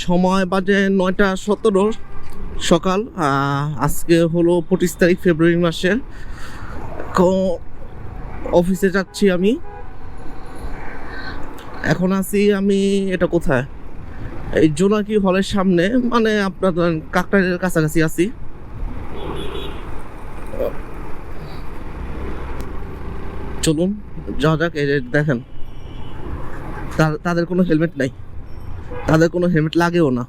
সময় বাজে 9:17 সকাল। আজকে হলো 25 তারিখ ফেব্রুয়ারি মাসের। অফিসে যাচ্ছি আমি। এখন আছি আমি এটা কোথায়, এই জোনাকি হলের সামনে, মানে আপনার কাকটাইলের কাছাকাছি আছি। চলুন যাওয়া যাক। এই যে দেখেন, তাদের কোনো হেলমেট নাই, তাদের কোনো হেলমেট লাগেও না।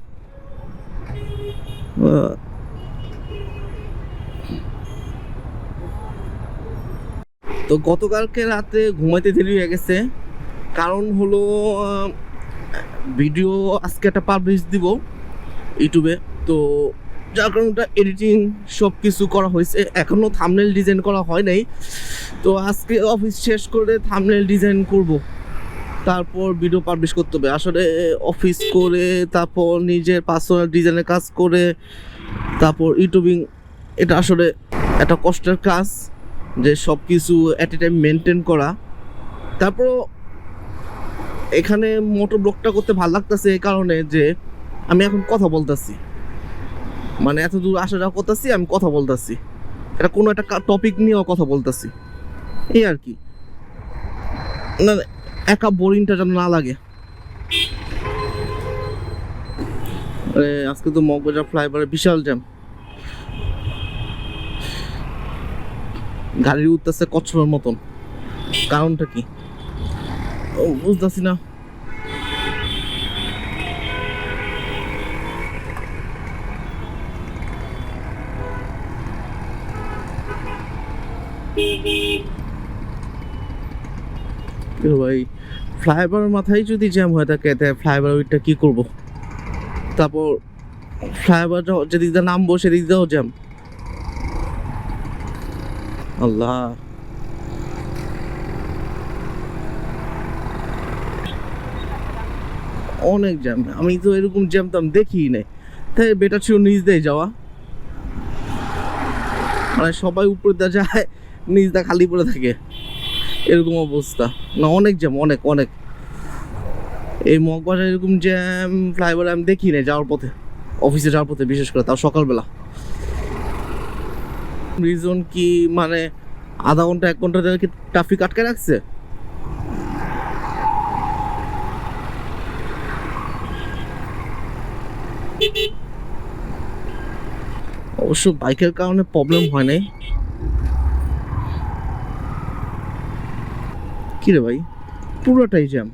তো গতকালকে রাতে ঘুমাইতে দেরি হয়ে গেছে, কারণ হলো ভিডিও আজকে একটা পাবলিশ দিব ইউটিউবে। তো যার কারণে এডিটিং সব কিছু করা হয়েছে, এখনও থাম্বনেল ডিজাইন করা হয় নাই। তো আজকে অফিস শেষ করে থাম্বনেল ডিজাইন করব, তারপর ভিডিও পাবলিশ করতে হবে। আসলে অফিস করে তারপর নিজের পার্সোনাল ডিজাইনের কাজ করে তারপর ইউটিউবিং, এটা আসলে একটা কষ্টের কাজ, যে সব কিছু অ্যাট এ টাইম মেনটেন করা। তারপর এখানে মোটর ব্লগটা করতে ভালো লাগতেছে এই কারণে যে আমি এখন কথা বলতেছি, মানে এত দূর আসা যাওয়া করতেছি, আমি কথা বলতেছি, এটা কোনো একটা টপিক নিয়েও কথা বলতেছি, এই আর কি। না, একা বোরিংটা যেন না লাগে। আজকে তো মগবাজার ফ্লাইওভারে বিশাল জ্যাম, গাড়ি উঠতেছে কচ্ছপের মতন। কারণটা কি বুঝতেছি না। ভাই, ফ্লাইওভার মাথায় যদি জ্যাম হয়ে থাকে তাহলে ফ্লাইওভার ওইটা কি করব? তারপর ফ্লাইওভার যেদিক দিয়ে নামবো সেদিক দিয়েও জ্যাম। আল্লাহ, অনেক জ্যাম। আমি তো এরকম জ্যাম তো আমি দেখিই নাই। তাই বেটার ছিল নিচ দিয়ে যাওয়া, মানে সবাই উপরে দিয়ে যায়, নিচ দিয়ে খালি পড়ে থাকে, এরকম অবস্থা। না, অনেক জ্যাম, অনেক অনেক। এই মগবাজার এরকম জ্যাম ফ্লাইওভারে আমি দেখি নাই যাওয়ার পথে, অফিসে যাওয়ার পথে, বিশেষ করে তাও সকালবেলা। রিজন কি, মানে আধা ঘন্টা 1 ঘন্টা ধরে কি ট্রাফিক আটকে রাখছে? অবশ্য বাইকের কারণে প্রবলেম হয় নাই। কি রে ভাই, পুরোটাই জ্যাম।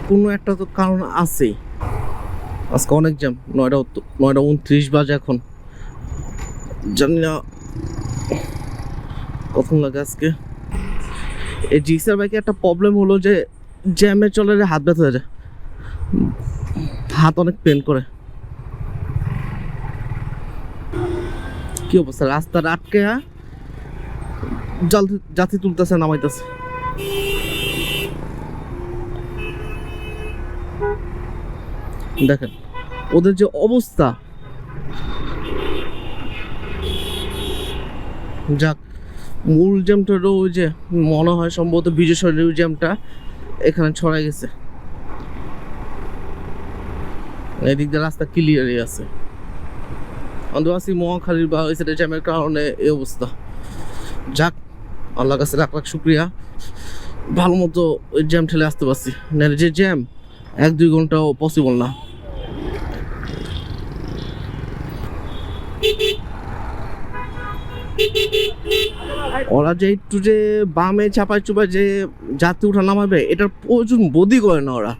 কোনো একটা তো কারণ আছেই। আজকে অনেক জ্যাম। 9:29 বাজে এখন। জানি না কখন লাগে আজকে। এই জিক্সার বাইকে একটা প্রবলেম হলো যে জ্যামে চলে হাত ব্যথা হয়ে যায়, হাত অনেক পেন করে। কি অবস্থা, রাস্তার আটকে যাত্রী তুলতেছে নামাইতেছে। দেখেন ওদের যে অবস্থা। যাক, মূল জ্যামটা ওই যে মনে হয় সম্ভবত বিজয় সরণির জ্যামটা এখানে ছড়াই গেছে। এদিক দিয়ে রাস্তা ক্লিয়ারই আছে। আদিবাসী মহাখালীর বা ওই সাইডে জ্যামের কারণে এই অবস্থা। যাক, আল্লাহর কাছে লাখ লাখ শুক্রিয়া, ভালো মতো ওই জ্যাম ঠেলে আসতে পারছি। নাহলে যে জ্যাম 1-2 ঘন্টাও পসিবল না। ওরা যে একটু যে বামে চাপায় চুপায় যে যাত্রী উঠা নামাবে, এটার প্রয়োজন বোধই করে না ওরা।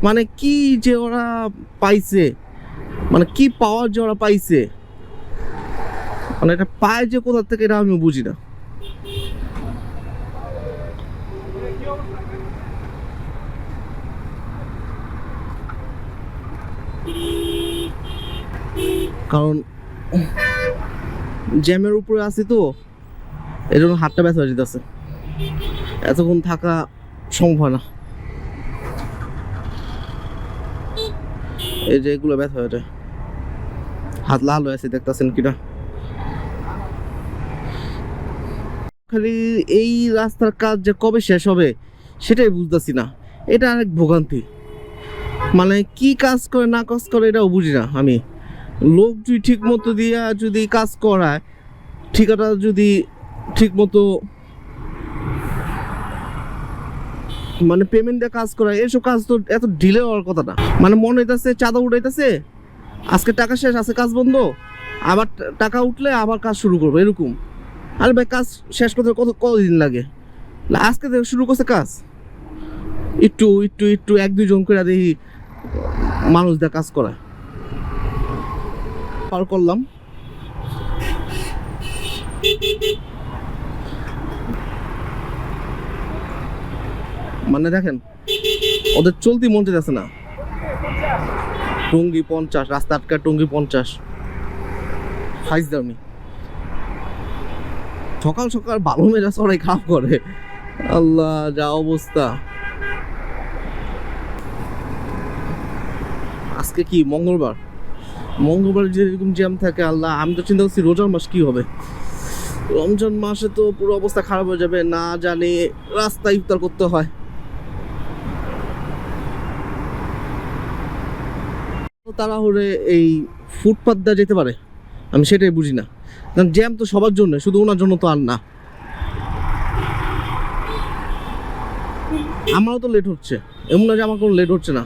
মানে কি যে ওরা পাইছে, মানে কি পাওয়ার যে ওরা পাইছে, মানে এটা পায় যে কোথা থেকে এটা আমি বুঝি না। কারণ জ্যামের উপরে আছি তো, এই জন্য হাতটা ব্যথা হয়ে যেতেছে, এতক্ষণ থাকা সম্ভব না। এই যে এগুলো ব্যথা হয়ে যায়, হাত লাল হয়ে আছে, দেখতেছেন কিনা। খালি এই রাস্তার কাজ যে কবে শেষ হবে সেটাই বুঝতেছি না। এটা অনেক ভোগান্তি, মানে কি কাজ করে না কাজ করে এটাও বুঝি না আমি। লোক যদি ঠিক মতো দিয়া যদি কাজ করায়, ঠিকাটা যদি ঠিক মতো মানে পেমেন্ট দিয়ে কাজ করায়, এসব কাজ তো এত ডিলে হওয়ার কথা না। মানে মনে হইতেছে চাঁদা উঠাইতেছে, আজকে টাকা শেষ, আজকে কাজ বন্ধ, আবার টাকা উঠলে আবার কাজ শুরু করবো এরকম। আরে ভাই কাজ শেষ করতে কতদিন লাগে? আজকে থেকে শুরু করছে কাজ, একটু একটু একটু এক দুইজন করে দেখি মানুষ দিয়ে কাজ করায়। পার করলাম, মানে দেখেন ওদের চলতি মন চাইতেছে না। টঙ্গী 50, রাস্তা আটকা টঙ্গী 50, ফাইজ দামি। সকাল সকাল ভালো মেজাজ সবাই খারাপ করে, আল্লাহ যা অবস্থা। আজকে কি মঙ্গলবার, মঙ্গলবার যে এরকম জ্যাম থাকে আল্লাহ। আমি তো চিন্তা করছি রোজার মাস কি হবে, রমজান মাসে তো পুরো অবস্থা খারাপ হয়ে যাবে, না জানি রাস্তায় ইফতার করতে হয়। তাড়াহুড়ে এই ফুটপাথ দিয়ে যেতে পারে, আমি সেটাই বুঝি না। কারণ জ্যাম তো সবার জন্য, শুধু ওনার জন্য তো আর না। আমারও তো লেট হচ্ছে, এমন না যে আমার কোনো লেট হচ্ছে না।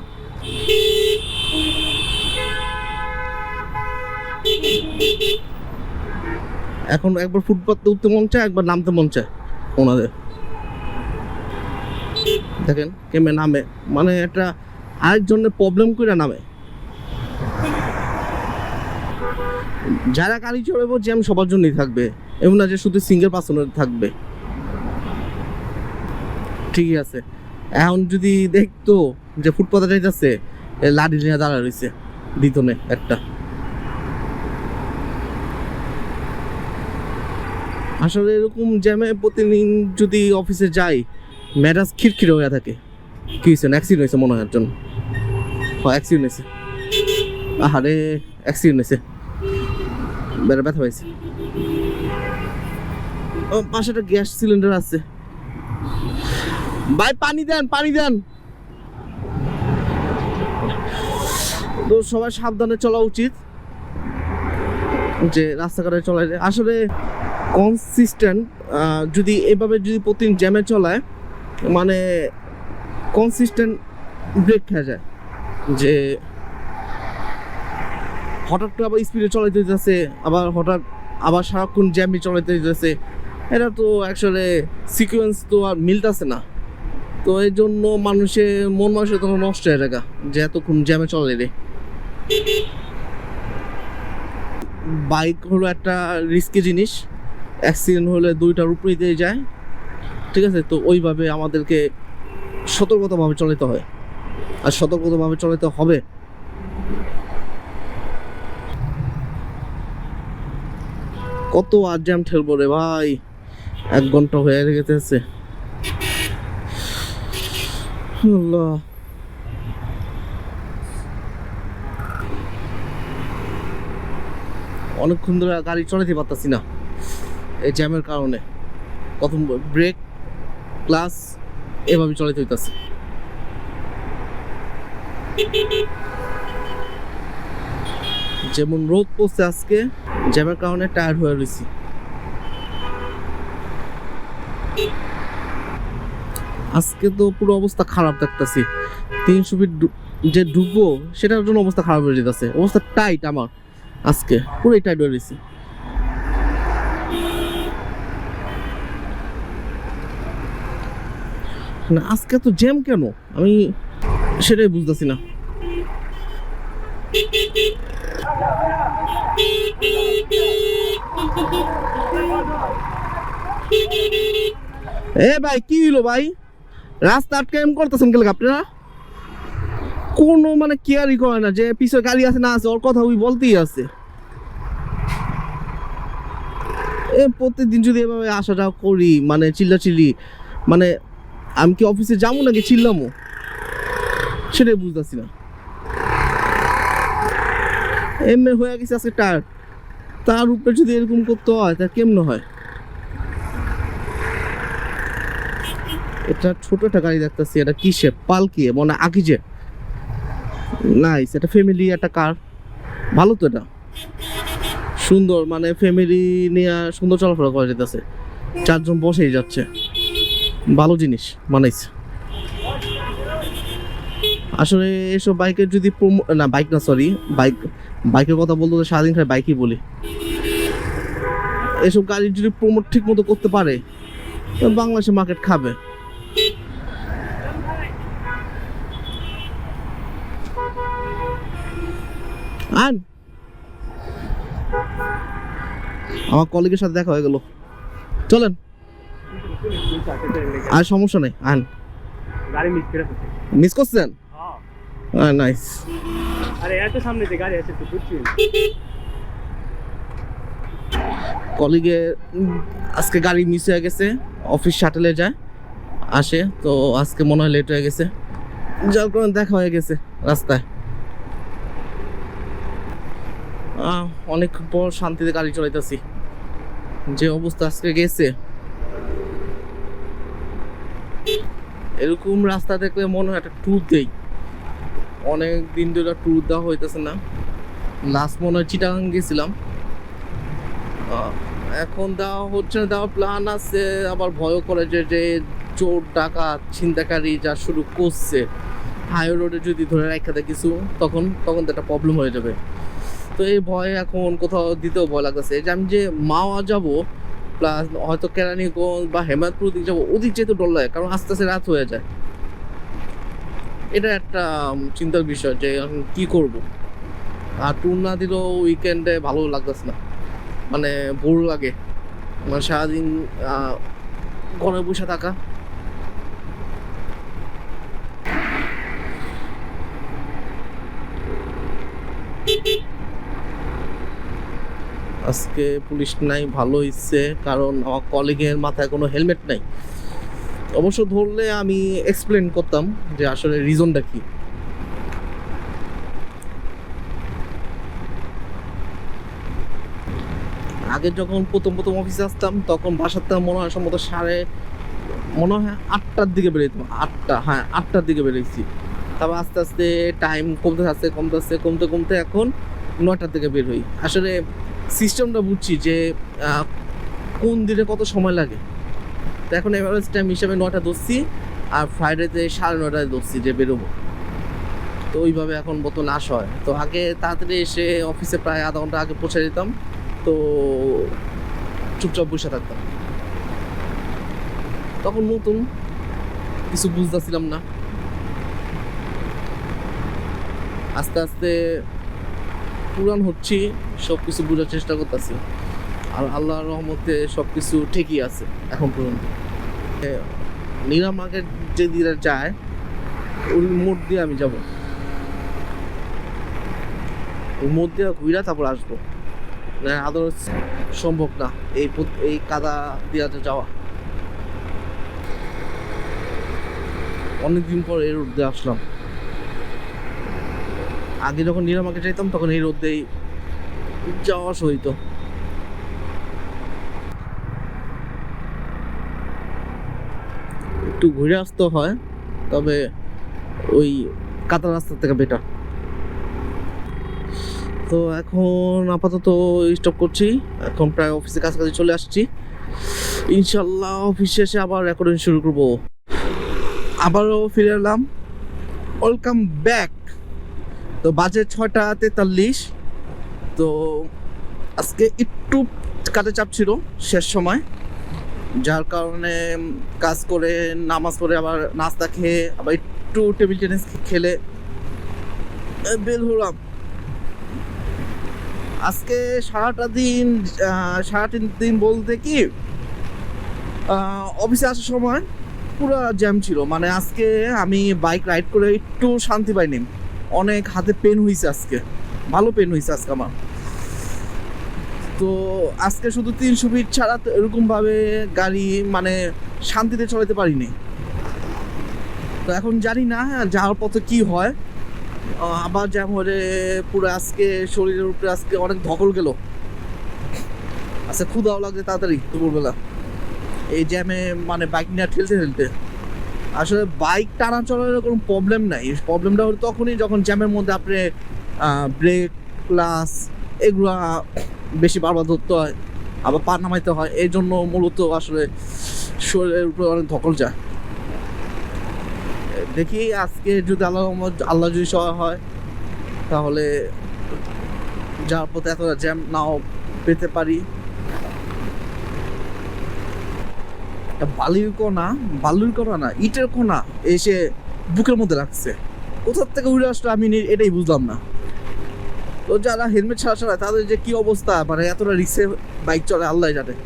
এখন একবার ফুটপাথে উঠতে মন চায়, একবার নামতে মন চায় ওনাদের। দেখেন কেমনে নামে, মানে একটা আরেকজনের প্রবলেম করে নামে। যারা গাড়ি চড়াবো জ্যাম সবার জন্যই থাকবে, এমন না যে শুধু সিঙ্গেল পার্সনের থাকবে। ঠিকই আছে, এখন যদি দেখতো যে ফুটপাথে যাইতেছে লাঠি নিয়ে দাঁড়া রয়েছে দিতনে একটা। আসলে এরকম জ্যামে প্রতিদিন যদি অফিসে যাই মেজাজ খিরখিরে হয়ে থাকে। কি হয়েছে? অ্যাক্সিডেন্ট হয়েছে মনে হয় একজন, অ্যাক্সিডেন্ট হয়েছে। আহারে অ্যাক্সিডেন্ট হয়েছে, বেড়ে ব্যথা পাইছে। ও পাশে একটা গ্যাস সিলিন্ডার আছে, ভাই পানি দেন পানি দেন। তো সবাই সাবধানে চলা উচিত, যে রাস্তাঘাটে চলায় আসলে কনসিস্টেন্ট। যদি এভাবে যদি প্রতিদিন জ্যামে চলায়, মানে কনসিস্টেন্ট ব্রেক খেয়ে যায়, যে হঠাৎ করে আবার স্পিডে চলাইতে দিতেছে, আবার হঠাৎ আবার সারাক্ষণ জ্যামে চলাইতে দিতেছে। এটা তো অ্যাকচুয়ালি সিকোয়েন্স তো আর মিলতেছে না। তো এই জন্য মানুষের মন মানুষের তখন নষ্ট হয়ে যায় যে এতক্ষণ জ্যামে চলে রে। বাইক হলো একটা রিস্কি জিনিস, অ্যাক্সিডেন্ট হলে দুইটার উপরেই দিয়ে যায়, ঠিক আছে? তো ওইভাবে আমাদেরকে সতর্কতাভাবে চলাতে হয়, আর সতর্কতাভাবে চলাতে হবে। কত আর জ্যাম ঠেলবো রে ভাই, 1 ঘন্টা হয়ে গেছে। আল্লাহ, অনেকক্ষণ ধরে গাড়ি চলাতে পারতাছি না এই জ্যামের কারণে। প্রথম ব্রেক ক্লাস এভাবে চলাতে হইতাছে। যেমন রোদ পড়ছে আজকে, জ্যামের কারণে টায়ার্ড হয়ে রয়েছি। আজকে তো পুরো অবস্থা খারাপ দেখতেছি। 300 ফিট যে ঢুকবো সেটার জন্য অবস্থা খারাপ হয়ে যেতেছে, অবস্থা টাইট আমার আজকে, পুরোই টাইট হয়ে রয়েছি। না আজকে তো জ্যাম কেন আমি সেটাই বুঝতেছি না। এ ভাই কি হইলো ভাই, রাস্তা আটকে এম করতেছেন কেন আপনারা? কোনো মানে কেয়ারই করে না যে পিছনে গাড়ি আছে না আছে, ওর কথা ওই বলতেই আছে। এ প্রত্যেকদিন যদি এভাবে আসা যাওয়া করি, মানে চিল্লাচিল্লি, মানে আমি কি অফিসে যাবো নাকি চিল্লামো সেটাই বুঝতেছি না। এমনি হয়ে গেছে আজকে টায়ার্ড, তার উপরে যদি এরকম করতে হয় তা কেমন হয়? এটা ছোট একটা গাড়ি দেখতেছি, এটা কিসে পালকি মানে আকিজে, নাইস। এটা ফ্যামিলি একটা কার, ভালো তো এটা, সুন্দর, মানে ফ্যামিলি নিয়ে সুন্দর চলাফেরা করা যেতেছে, 4 জন বসেই যাচ্ছে, ভালো জিনিস বানাইছে। আসলে এসব বাইকের যদি না বাইক না সরি বাইকের কথা বলতে তো সারাদিন খালি বাইকই বলি, এসব গাড়ি যদি প্রমোট ঠিক মতো করতে পারে বাংলাদেশে মার্কেট খাবে। আন আমার কলিগের সাথে দেখা হয়ে গেল, চলেন। আর সমস্যা নেই, আন গাড়ি মিস করছেন, হ্যাঁ নাইস। আরে এত সামনে যে গাড়ি আছে তো বুঝছি কলিগে আজকে গাড়ি মিস হয়ে গেছে, অফিস শাটেলে যায় আসে, তো আজকে মনে হয় লেট হয়ে গেছে, যার কারণে দেখা হয়ে গেছে রাস্তায়। অনেক পর শান্তিতে গাড়ি চালাইতেছি, যে অবস্থা আজকে গেছে, এরকম রাস্তা দেখলে মনে হয় একটা ট্যুর দেই, অনেক দিন ধরে ট্যুর দেওয়া হইতেছে না, লাস্ট মনে হয় চিটাগাং গেছিলাম, এখন দেওয়া হচ্ছে না, দেওয়ার প্ল্যান আছে, আবার ভয়ও করে যে চোর ডাকাত ছিনতাইকারী যা শুরু করছে হাইওয়ে রোডে, যদি ধরে রাখা দেয় কিছু তখন তো একটা প্রবলেম হয়ে যাবে। তো এই ভয়ে এখন কোথাও দিতেও ভয় লাগতেছে, যে আমি যে মাওয়া যাব প্লাস হয়তো কেরানীগঞ্জ বা হেমায়তপুর দিক যাবো, ওদিক যেতে ডর লাগে, কারণ আস্তে আস্তে রাত হয়ে যায়, এটা একটা চিন্তার বিষয় যে এখন কি করব। আর ট্যুর না দিলেও উইকেন্ডে ভালো লাগতেছে না, মানে বোর লাগে, মানে সারাদিন ঘরে বসে থাকা। আজকে পুলিশ নাই, ভালো হয়েছে, কারণ আমার কলিগের মাথায় কোনো হেলমেট নাই, অবশ্য ধরলে আমি এক্সপ্লেন করতাম যে আসলে রিজনটা কি। আগে যখন প্রথম প্রথম অফিসে আসতাম তখন বাসাতে মনে হয় সম্ভবত মনে হয় 8টার দিকে বেরোতাম, 8টা, হ্যাঁ 8টার দিকে বেরোইছি, তারপর আস্তে আস্তে টাইম কমতে কমতে এখন 9টার দিকে বের হই। আসলে সিস্টেমটা বুঝছি যে কোন দিনে কত সময় লাগে, তো এখন এভারেজ টাইম হিসাবে 9টা ধরছি, আর ফ্রাইডেতে 9:30টায় ধরছি যে বেরোবো, তো ওইভাবে এখন বর্তমানে আসা হয়। তো আগে তাড়াতাড়ি এসে অফিসে প্রায় আধা ঘন্টা আগে পৌঁছে যেতাম, তো চুপচাপ বসে থাকতাম, তখন নতুন কিছু বুঝতেছিলাম না, আস্তে আস্তে পুরান হচ্ছি, সব কিছু বোঝার চেষ্টা করতেছি, আর আল্লাহর রহমতে সব কিছু ঠিকই আছে এখন পর্যন্ত। নীলা মার্কেট যে দিকে যায় ওই মোড় দিয়ে আমি যাব, ওই মোড় দিয়ে ঘুরে তারপর আসবো, না আদারস সম্ভব না এই কাদা দিয়ে যাওয়া। অনেকদিন পর এই রোড দিয়ে আসলাম, আগে যখন নীলা মার্কেট যাইতাম তখন এই রোড দিয়েই যাওয়া হইতো। একটু ঘুরে আসতে হয়, তবে ওই কাঁচা রাস্তা থেকে বেটার। তো এখন আপাতত স্টপ করছি, এখন প্রায় অফিসের কাছাকাছি চলে আসছি, ইনশাল্লাহ অফিস শেষে আবার রেকর্ডিং শুরু করবো। আবারও ফিরে এলাম, ওয়েলকাম ব্যাক। তো বাজে 6:43, তো আজকে একটু কাজে চাপ ছিল শেষ সময়, যার কারণে কাজ করে নামাজ পড়ে আবার নাস্তা খেয়ে আবার একটু টেবিল টেনিস খেলে বের হলাম। আজকে সারাটা দিন, সারাটা দিন বলতে কি অফিসে আসার সময় পুরো জ্যাম ছিল, মানে আজকে আমি বাইক রাইড করে একটু শান্তি পাইনি, অনেক হাতে পেন হয়েছে, আজকে ভালো পেন হয়েছে আজকে আমার। তো আজকে শুধু 300 ফিট ছাড়া তো এরকমভাবে গাড়ি মানে শান্তিতে চলাতে পারিনি। তো এখন জানি না যাওয়ার পথে কি হয়, আবার জ্যাম হলে পুরো আজকে শরীরের উপরে আজকে অনেক ধকল গেল, আচ্ছা ক্ষুধাও লাগছে তাড়াতাড়ি দুপুরবেলা এই জ্যামে, মানে বাইক নিয়ে ঠেলতে ঠেলতে। আসলে বাইক টানা চলার কোনো প্রবলেম নাই, প্রবলেমটা হলো তখনই যখন জ্যামের মধ্যে আপনি ব্রেক ক্লাস এগুলা বেশি বারবার ধরতে হয়, আবার পা নামাইতে হয়, এই জন্য মূলত আসলে শরীরের উপরে অনেক ধকল যায়। দেখি আজকে যদি আল্লাহ যদি সহায় হয় তাহলে যার পথে এতটা জ্যাম নাও পেতে পারি। বালুর কোনা না, ইটের কোনা এসে বুকের মধ্যে লাগছে, কোথার থেকে উড়ে আসলো আমি এটাই বুঝলাম না। তো যারা হেলমেট ছাড়া চালায় তাদের যে কি অবস্থা, মানে এতটা রিক্সে বাইক চলে আল্লাহ জানে।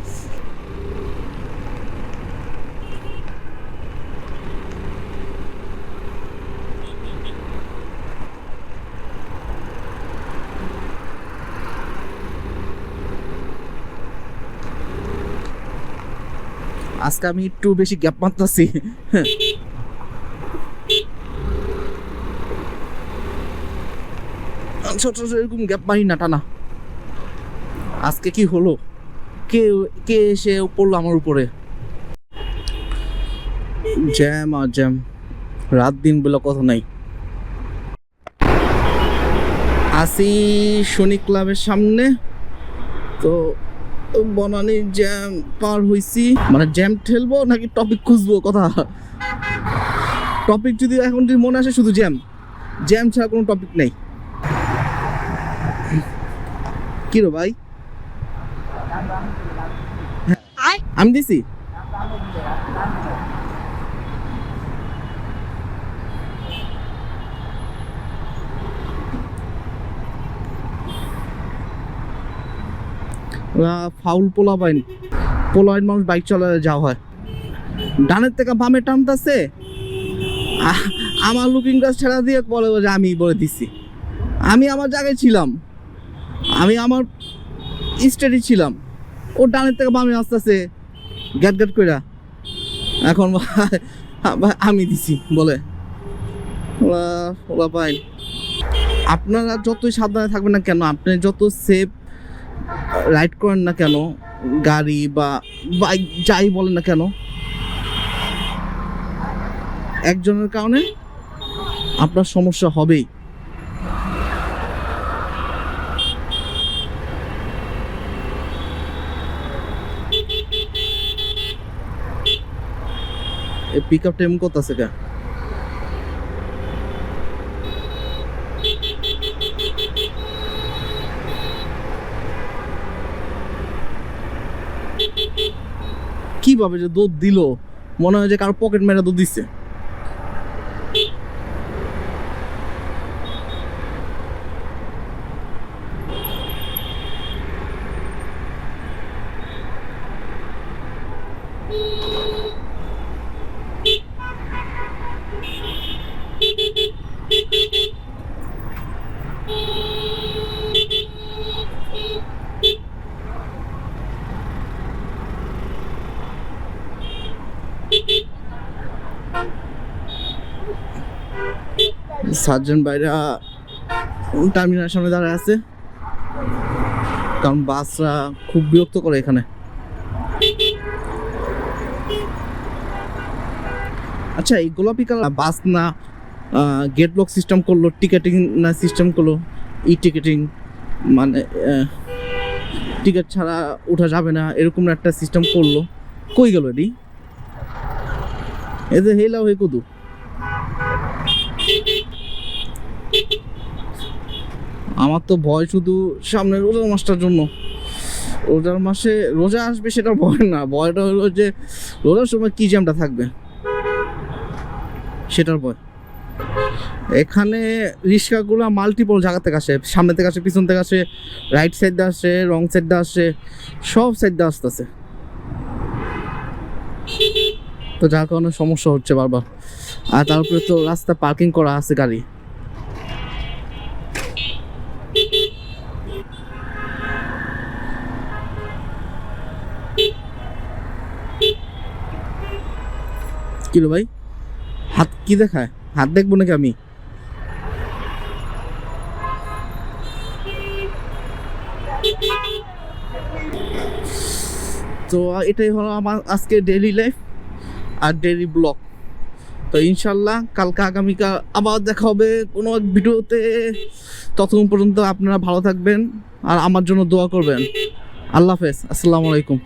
আজকে আমি একটু বেশি গ্যাপ মারতেছি। ছোট এরকম গ্যাপ মারি না টানা। আজকে কি হলো, কে কে এসে পড়লো আমার উপরে। জ্যাম আর জ্যাম, রাত দিন বলে কথা নাই। আসি শনি ক্লাবের সামনে, তো বনানি জ্যাম পার হইছি, মানে জ্যাম ঠেলবো নাকি টপিক খুঁজবো কথা। টপিক যদি এখন যদি মনে আসে শুধু জ্যাম, জ্যাম ছাড়া কোনো টপিক নেই। কি রে ভাই, আমি দিছি ফাউল পোলাপাইন মানুষ বাইক চালাতে যাওয়া হয়, ডানের থেকে বামে টানতেছে, আমার লুকিং গ্লাস ছেড়া দিয়ে বলে যে আমি বলে দিছি। আমি আমার জায়গায় ছিলাম, আমি আমার স্টেডি ছিলাম, ও ডানের থেকে বামে আসতেছে গ্যাট গ্যাট কইরা, এখন আমি দিছি বলে। পোলাপাইন, আপনারা যতই সাবধানে থাকবেন না কেন, আপনি যত সেফ রাইড করেন না কেন, গাড়ি বা বাইক যাই বলেন না কেন, একজনের কারণে আপনার সমস্যা হবেই। এই পিক আপ টাইম কত আছে কে? কিভাবে যে দুধ দিল, মনে হয় যে কারো পকেট মেরে দুধ দিচ্ছে। সার্জন ভাইরা টার্মিনালের সামনে দাঁড়ায় আছে, কারণ বাসরা খুব বিরক্ত করে এখানে। আচ্ছা, এই গোলাপি কালার বাস না গেট লক সিস্টেম করলো, টিকেটিং না সিস্টেম করলো, ই টিকেটিং, মানে টিকিট ছাড়া ওঠা যাবে না এরকম একটা সিস্টেম করলো, কই গেল এটি? এই যে হেলাও হে কুদু, আমার তো ভয় শুধু সামনে রোজার মাসটার জন্য। রোজার মাসে রোজা আসবে সেটা ভয় না, ভয়টা হলো যে রোজার সময় কি জ্যামটা থাকবে সেটার ভয়। এখানে রিক্সাগুলো মাল্টিপল জায়গা থেকে আসে, সামনে থেকে আসে, পিছন থেকে আসে, রাইট সাইড দিয়ে আসে, রং সাইড দিয়ে আসে, সব সাইড দিয়ে আসতেছে, তো যার কারণে সমস্যা হচ্ছে বারবার। আর তারপরে তো রাস্তা পার্কিং করা আছে গাড়ি। কি রে ভাই, হাত কি দেখায়? হাত দেখবো নাকি আমি? তো এটাই হলো আমার আজকে ডেইলি লাইফ আর ডেইলি ব্লগ। তো ইনশাল্লাহ কালকে আগামীকাল আবার দেখা হবে কোনো এক ভিডিওতে। ততক্ষণ পর্যন্ত আপনারা ভালো থাকবেন আর আমার জন্য দোয়া করবেন। আল্লাহ হাফেজ, আসসালামু আলাইকুম।